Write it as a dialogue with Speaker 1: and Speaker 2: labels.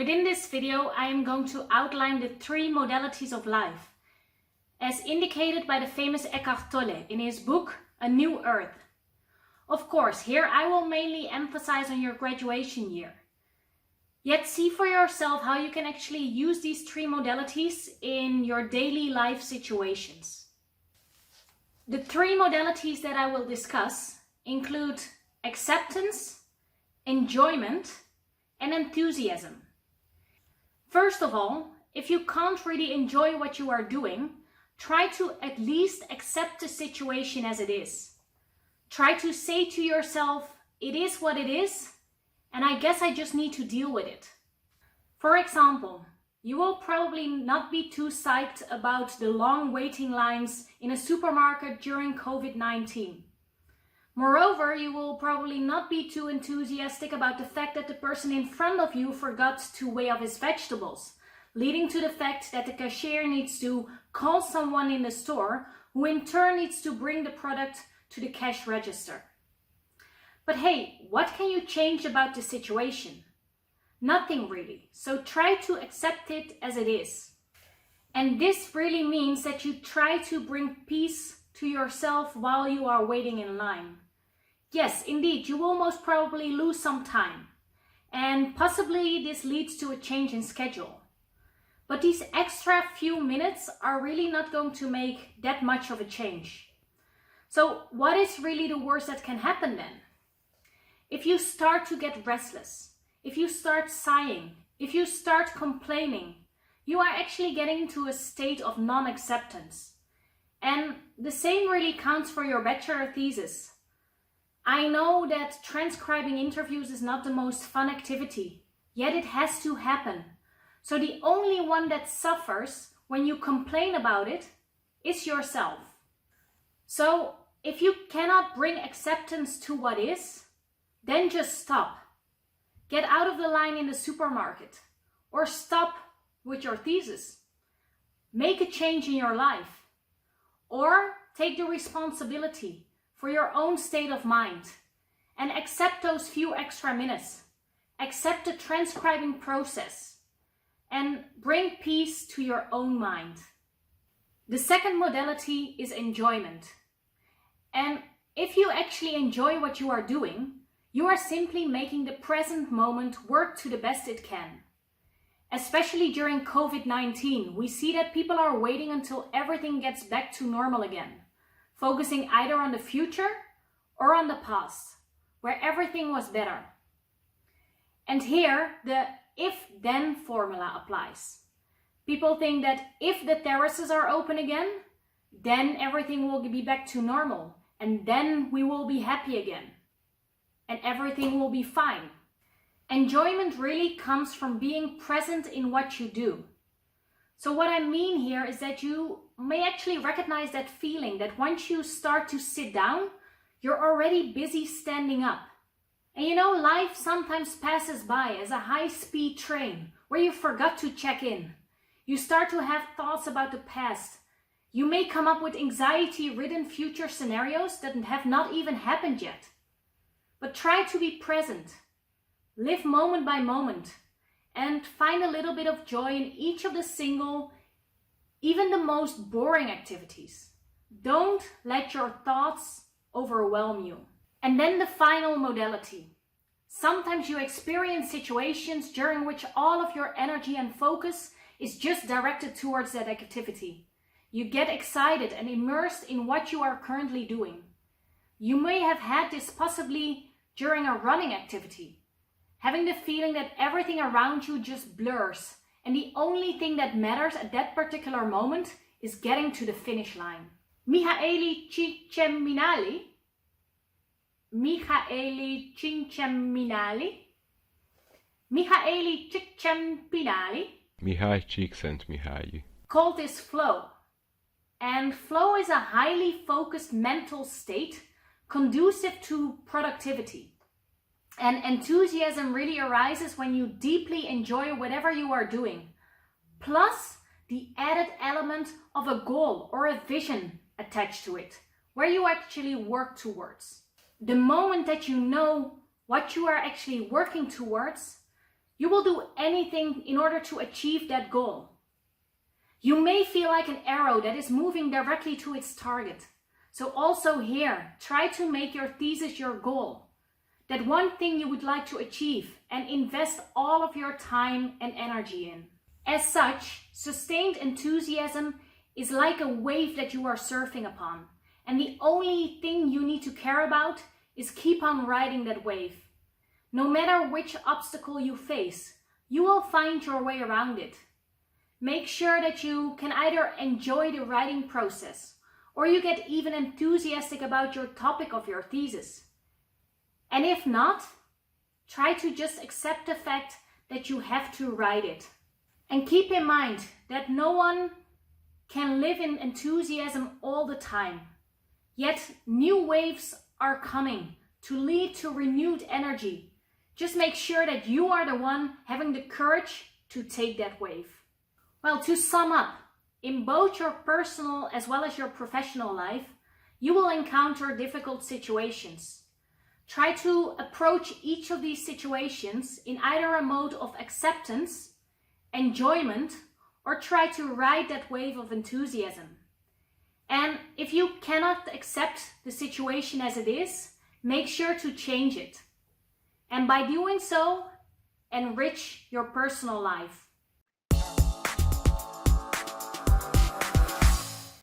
Speaker 1: Within this video, I am going to outline the three modalities of life, as indicated by the famous Eckhart Tolle in his book, A New Earth. Of course, here I will mainly emphasize on your graduation year. Yet see for yourself how you can actually use these three modalities in your daily life situations. The three modalities that I will discuss include acceptance, enjoyment, and enthusiasm. First of all, if you can't really enjoy what you are doing, try to at least accept the situation as it is. Try to say to yourself, it is what it is, and I guess I just need to deal with it. For example, you will probably not be too psyched about the long waiting lines in a supermarket during COVID-19. Moreover, you will probably not be too enthusiastic about the fact that the person in front of you forgot to weigh up his vegetables, leading to the fact that the cashier needs to call someone in the store, who in turn needs to bring the product to the cash register. But hey, what can you change about the situation? Nothing really, so try to accept it as it is. And this really means that you try to bring peace to yourself while you are waiting in line. Yes, indeed, you will most probably lose some time, and possibly this leads to a change in schedule. But these extra few minutes are really not going to make that much of a change. So what is really the worst that can happen then? If you start to get restless, if you start sighing, if you start complaining, you are actually getting into a state of non-acceptance. And the same really counts for your bachelor thesis. I know that transcribing interviews is not the most fun activity, yet it has to happen. So the only one that suffers when you complain about it is yourself. So if you cannot bring acceptance to what is, then just stop. Get out of the line in the supermarket, or stop with your thesis. Make a change in your life, or take the responsibility for your own state of mind and accept those few extra minutes. Accept the transcribing process and bring peace to your own mind. The second modality is enjoyment. And if you actually enjoy what you are doing, you are simply making the present moment work to the best it can. Especially during COVID-19, we see that people are waiting until everything gets back to normal again, focusing either on the future or on the past, where everything was better. And here, the if-then formula applies. People think that if the terraces are open again, then everything will be back to normal, and then we will be happy again, and everything will be fine. Enjoyment really comes from being present in what you do. So what I mean here is that you may actually recognize that feeling that once you start to sit down, you're already busy standing up. And you know, life sometimes passes by as a high-speed train where you forgot to check in. You start to have thoughts about the past. You may come up with anxiety-ridden future scenarios that have not even happened yet. But try to be present. Live moment by moment and find a little bit of joy in each of the single, even the most boring activities. Don't let your thoughts overwhelm you. And then the final modality. Sometimes you experience situations during which all of your energy and focus is just directed towards that activity. You get excited and immersed in what you are currently doing. You may have had this possibly during a running activity, having the feeling that everything around you just blurs, and the only thing that matters at that particular moment is getting to the finish line. Mihaly Csikszentmihalyi called this flow. And flow is a highly focused mental state conducive to productivity. And enthusiasm really arises when you deeply enjoy whatever you are doing, plus the added element of a goal or a vision attached to it, where you actually work towards. The moment that you know what you are actually working towards, You will do anything in order to achieve that goal. You may feel like an arrow that is moving directly to its target. So also here, try to make your thesis your goal. That one thing you would like to achieve, and invest all of your time and energy in. As such, sustained enthusiasm is like a wave that you are surfing upon. And the only thing you need to care about is keep on riding that wave. No matter which obstacle you face, you will find your way around it. Make sure that you can either enjoy the writing process, or you get even enthusiastic about your topic of your thesis. And if not, try to just accept the fact that you have to write it. And keep in mind that no one can live in enthusiasm all the time. Yet new waves are coming to lead to renewed energy. Just make sure that you are the one having the courage to take that wave. Well, to sum up, in both your personal as well as your professional life, you will encounter difficult situations. Try to approach each of these situations in either a mode of acceptance, enjoyment, or try to ride that wave of enthusiasm. And if you cannot accept the situation as it is, make sure to change it. And by doing so, enrich your personal life.